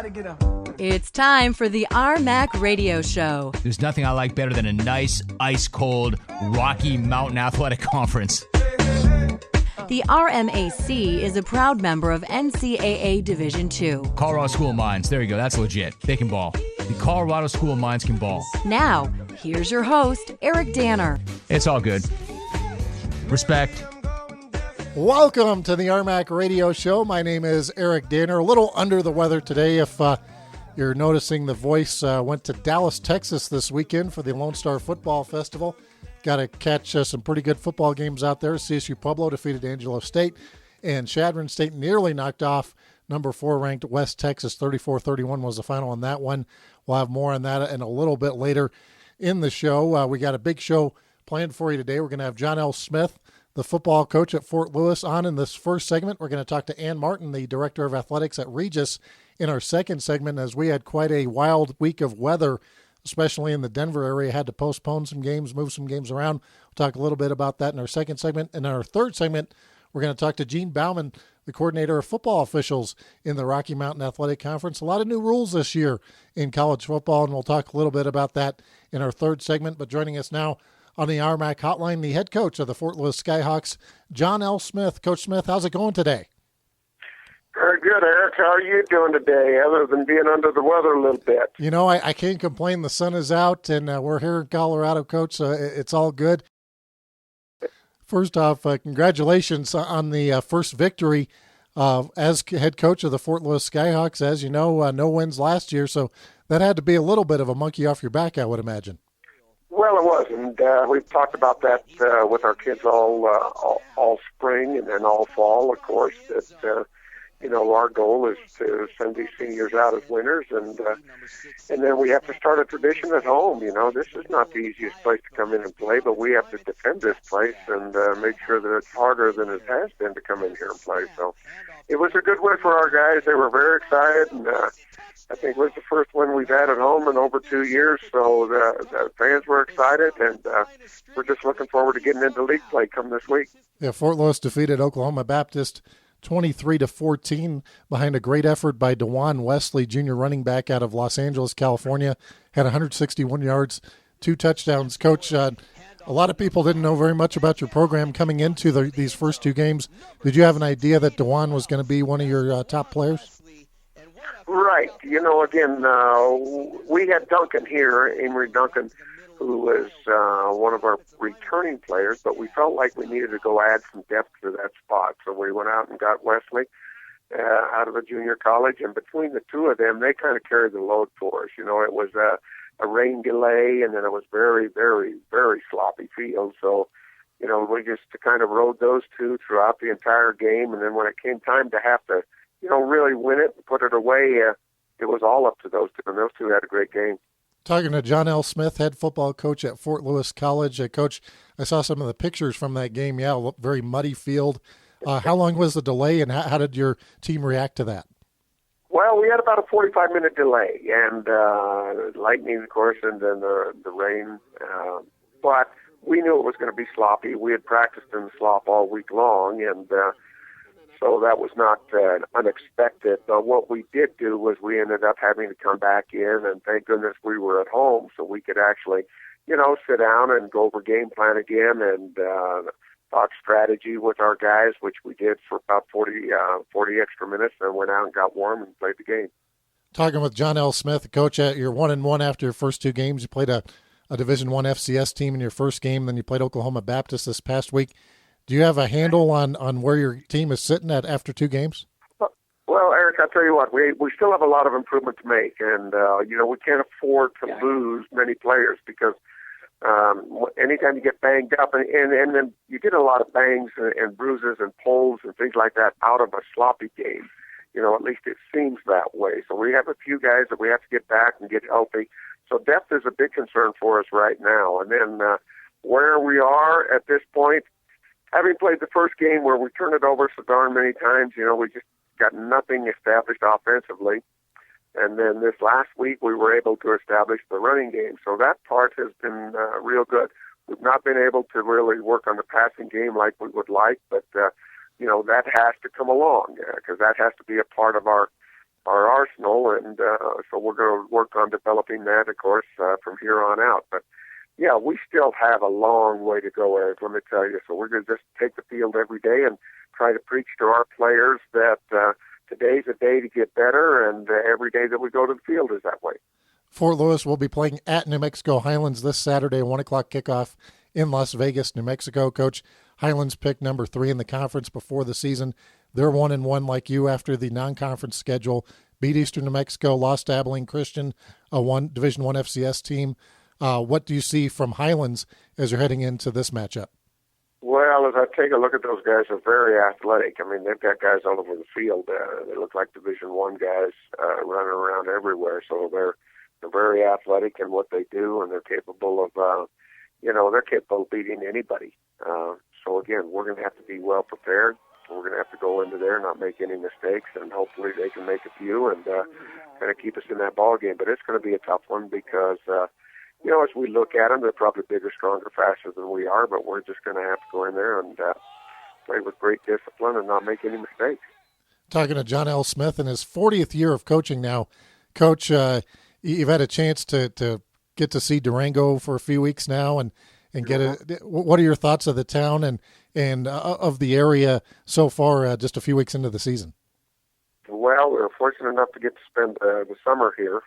gotta get him. It's time for the RMAC Radio Show. There's nothing I like better than a nice, ice-cold, Rocky Mountain Athletic Conference. The RMAC is a proud member of NCAA Division II. Colorado School of Mines. There you go. That's legit. They can ball. The Colorado School of Mines can ball. Now, here's your host, Eric Danner. It's all good. Respect. Welcome to the RMAC Radio Show. My name is Eric Danner. A little under the weather today. If you're noticing, the voice went to Dallas, Texas this weekend for the Lone Star Football Festival. Got to catch some pretty good football games out there. CSU Pueblo defeated Angelo State, and Chadron State nearly knocked off number 4 ranked West Texas. 34-31 was the final on that one. We'll have more on that in a little bit later in the show. We got a big show planned for you today. We're going to have John L. Smith, the football coach at Fort Lewis, on in this first segment. We're going to talk to Ann Martin, the director of athletics at Regis, in our second segment, as we had quite a wild week of weather, especially in the Denver area. Had to postpone some games, move some games around. We'll talk a little bit about that in our second segment. In our third segment, we're going to talk to Gene Bauman, the coordinator of football officials in the Rocky Mountain Athletic Conference. A lot of new rules this year in college football, and we'll talk a little bit about that in our third segment. But joining us now on the RMAC hotline, the head coach of the Fort Lewis Skyhawks, John L. Smith. Coach Smith, how's it going today? Very good, Eric. How are you doing today, other than being under the weather a little bit? You know, I can't complain. The sun is out, and we're here in Colorado, Coach, so it's all good. First off, congratulations on the first victory as head coach of the Fort Lewis Skyhawks. As you know, no wins last year, so that had to be a little bit of a monkey off your back, I would imagine. Well, it was, and we've talked about that with our kids all spring and then all fall, of course, that our goal is to send these seniors out as winners, and then we have to start a tradition at home. This is not the easiest place to come in and play, but we have to defend this place and make sure that it's harder than it has been to come in here and play. So it was a good win for our guys. They were very excited, and I think it was the first win we've had at home in over 2 years. So the fans were excited, and we're just looking forward to getting into league play come this week. Yeah, Fort Lewis defeated Oklahoma Baptist 23-14 behind a great effort by DeJuan Wesley, junior running back out of Los Angeles, California. Had 161 yards, 2 touchdowns. Coach, a lot of people didn't know very much about your program coming into these first 2 games. Did you have an idea that DeJuan was going to be one of your top players? Right. Again, we had Duncan here, Amory Duncan, who was one of our returning players, but we felt like we needed to go add some depth to that spot. So we went out and got Wesley out of a junior college, and between the two of them, they kind of carried the load for us. It was a rain delay, and then it was very, very, very sloppy field. So, we just kind of rode those two throughout the entire game, and then when it came time to have to, really win it and put it away, it was all up to those two, and those two had a great game. Talking to John L. Smith, head football coach at Fort Lewis College. Coach, I saw some of the pictures from that game. Yeah, very muddy field. How long was the delay, and how did your team react to that? Well, we had about a 45-minute delay, and lightning, of course, and then the rain. But we knew it was going to be sloppy. We had practiced in the slop all week long, and so that was not unexpected. But what we did do was we ended up having to come back in, and thank goodness we were at home so we could actually, sit down and go over game plan again and talk strategy with our guys, which we did for about 40 extra minutes, and went out and got warm and played the game. Talking with John L. Smith, Coach, you're 1-1 after your first 2 games. You played a Division I FCS team in your first game, then you played Oklahoma Baptist this past week. Do you have a handle on where your team is sitting at after 2 games? Well, Eric, I'll tell you what, we still have a lot of improvement to make, and, we can't afford to lose many players because anytime you get banged up, and then you get a lot of bangs and bruises and pulls and things like that out of a sloppy game. At least it seems that way. So we have a few guys that we have to get back and get healthy. So depth is a big concern for us right now. And then where we are at this point, having played the first game where we turned it over so darn many times, we just got nothing established offensively. And then this last week we were able to establish the running game. So that part has been real good. We've not been able to really work on the passing game like we would like, but, that has to come along because that has to be a part of our arsenal, and so we're going to work on developing that, of course, from here on out. But yeah, we still have a long way to go, Eric, let me tell you. So we're going to just take the field every day and try to preach to our players that today's a day to get better, and every day that we go to the field is that way. Fort Lewis will be playing at New Mexico Highlands this Saturday, 1 o'clock kickoff in Las Vegas, New Mexico. Coach, Highlands picked number 3 in the conference before the season. They're 1-1 like you after the non-conference schedule. Beat Eastern New Mexico, lost to Abilene Christian, a Division I FCS team. What do you see from Highlands as you're heading into this matchup? Well, as I take a look at those guys, they're very athletic. I mean, they've got guys all over the field. They look like Division I guys running around everywhere. So they're very athletic in what they do, and they're capable of, they're capable of beating anybody. So again, we're going to have to be well prepared. We're going to have to go into there, not make any mistakes, and hopefully they can make a few and kind of keep us in that ball game. But it's going to be a tough one because, as we look at them, they're probably bigger, stronger, faster than we are, but we're just going to have to go in there and play with great discipline and not make any mistakes. Talking to John L. Smith in his 40th year of coaching now. Coach, you've had a chance to get to see Durango for a few weeks now and what are your thoughts of the town and of the area so far, just a few weeks into the season? Well, we were fortunate enough to get to spend the summer here,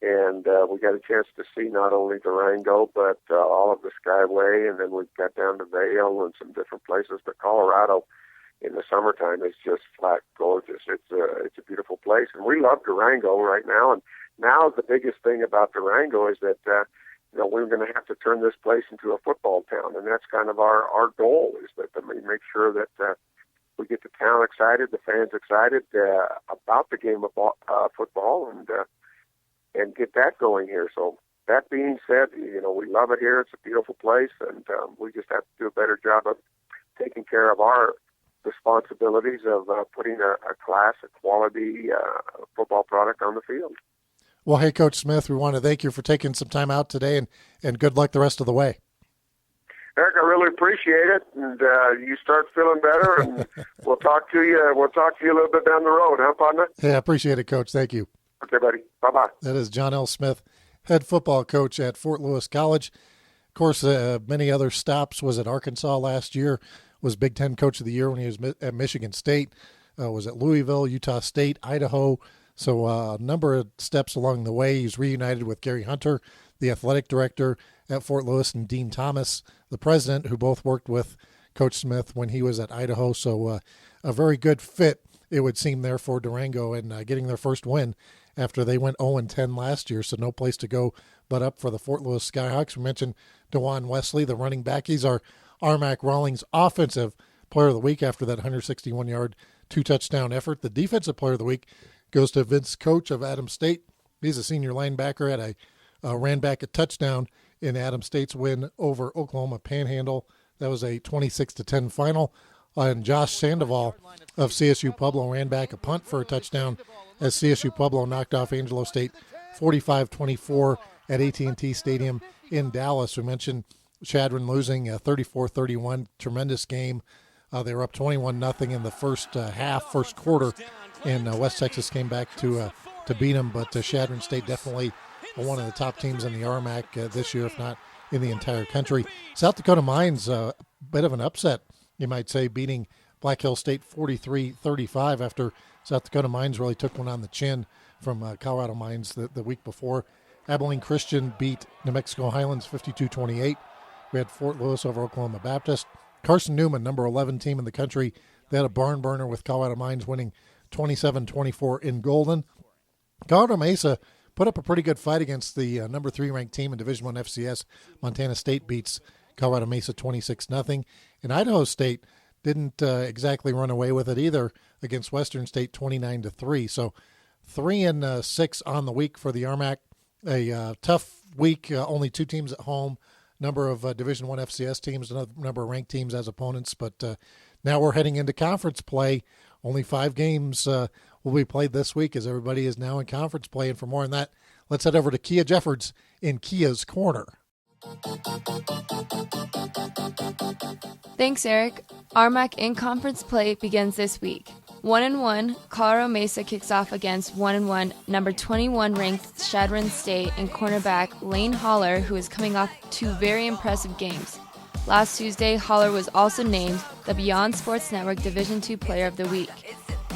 and we got a chance to see not only Durango, but all of the Skyway, and then we got down to Vail and some different places. But Colorado in the summertime is just flat gorgeous. It's a beautiful place, and we love Durango right now. And now the biggest thing about Durango is that we're going to have to turn this place into a football town, and that's kind of our goal, is that we make sure that we get the town excited, the fans excited about the game of football, and get that going here. So that being said, we love it here. It's a beautiful place, and we just have to do a better job of taking care of our responsibilities of putting a class, a quality football product on the field. Well, hey, Coach Smith, we want to thank you for taking some time out today, and good luck the rest of the way. Eric, I really appreciate it, and you start feeling better, and we'll talk to you. We'll talk to you a little bit down the road, huh, partner? Yeah, I appreciate it, Coach. Thank you. Okay, buddy. Bye-bye. That is John L. Smith, head football coach at Fort Lewis College. Of course, many other stops. Was at Arkansas last year. Was Big Ten Coach of the Year when he was at Michigan State. Was at Louisville, Utah State, Idaho. So a number of steps along the way. He's reunited with Gary Hunter, the athletic director at Fort Lewis, and Dean Thomas, the president, who both worked with Coach Smith when he was at Idaho. So a very good fit, it would seem, there for Durango, and getting their first win after they went 0-10 last year. So no place to go but up for the Fort Lewis Skyhawks. We mentioned DeJuan Wesley, the running back. He's our RMAC Rawlings Offensive Player of the Week after that 161-yard, 2-touchdown effort. The Defensive Player of the Week goes to Vince Coach of Adams State. He's a senior linebacker, ran back a touchdown in Adams State's win over Oklahoma Panhandle. That was a 26-10 final. And Josh Sandoval of CSU Pueblo ran back a punt for a touchdown as CSU Pueblo knocked off Angelo State 45-24 at AT&T Stadium in Dallas. We mentioned Chadron losing 34-31, tremendous game. They were up 21-0 in the first quarter, and West Texas came back to beat them. But Chadron State definitely one of the top teams in the RMAC this year, if not in the entire country. South Dakota Mines, a bit of an upset, you might say, beating Black Hill State 43-35 after South Dakota Mines really took one on the chin from Colorado Mines the week before. Abilene Christian beat New Mexico Highlands 52-28. We had Fort Lewis over Oklahoma Baptist. Carson Newman, number 11 team in the country, they had a barn burner with Colorado Mines winning 27-24 in Golden. Colorado Mesa put up a pretty good fight against the number 3 ranked team in Division I FCS. Montana State beats Colorado Mesa 26-0. And Idaho State didn't exactly run away with it either against Western State 29-3. So 3-6 on the week for the RMAC. A tough week, only 2 teams at home, number of Division I FCS teams, a number of ranked teams as opponents. But now we're heading into conference play. Only 5 games will be played this week as everybody is now in conference play. And for more on that, let's head over to Kia Jeffords in Kia's Corner. Thanks, Eric. RMAC in-conference play begins this week. 1-1, Colorado Mesa kicks off against 1-1, number 21 ranked Chadron State and cornerback Lane Holler, who is coming off 2 very impressive games. Last Tuesday, Holler was also named the Beyond Sports Network Division II Player of the Week.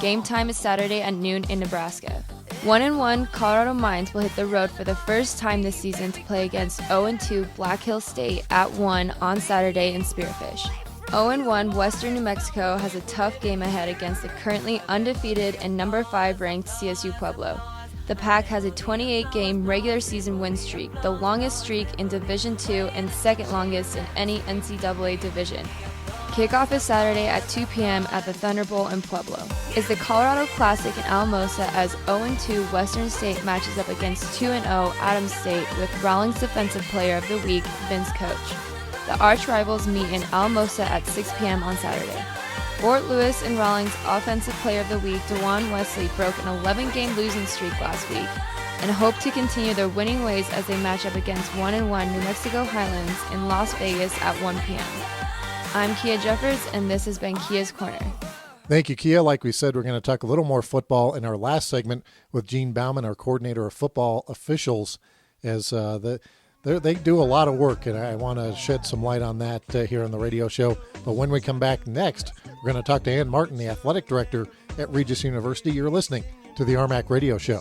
Game time is Saturday at noon in Nebraska. 1-1, Colorado Mines will hit the road for the first time this season to play against 0-2 Black Hills State at 1 on Saturday in Spearfish. 0-1 Western New Mexico has a tough game ahead against the currently undefeated and number 5 ranked CSU Pueblo. The Pack has a 28-game regular season win streak, the longest streak in Division II and second longest in any NCAA division. Kickoff is Saturday at 2 p.m. at the Thunder Bowl in Pueblo. It's the Colorado Classic in Alamosa as 0-2 Western State matches up against 2-0 Adams State with Rawlings Defensive Player of the Week, Vince Coach. The arch rivals meet in Alamosa at 6 p.m. on Saturday. Fort Lewis and Rawlings Offensive Player of the Week, DeJuan Wesley, broke an 11-game losing streak last week and hope to continue their winning ways as they match up against 1-1 New Mexico Highlands in Las Vegas at 1 p.m. I'm Kia Jeffers, and this has been Kia's Corner. Thank you, Kia. Like we said, we're going to talk a little more football in our last segment with Gene Bauman, our coordinator of football officials, as they do a lot of work, and I want to shed some light on that here on the radio show. But when we come back next, we're going to talk to Ann Martin, the athletic director at Regis University. You're listening to the RMAC Radio Show.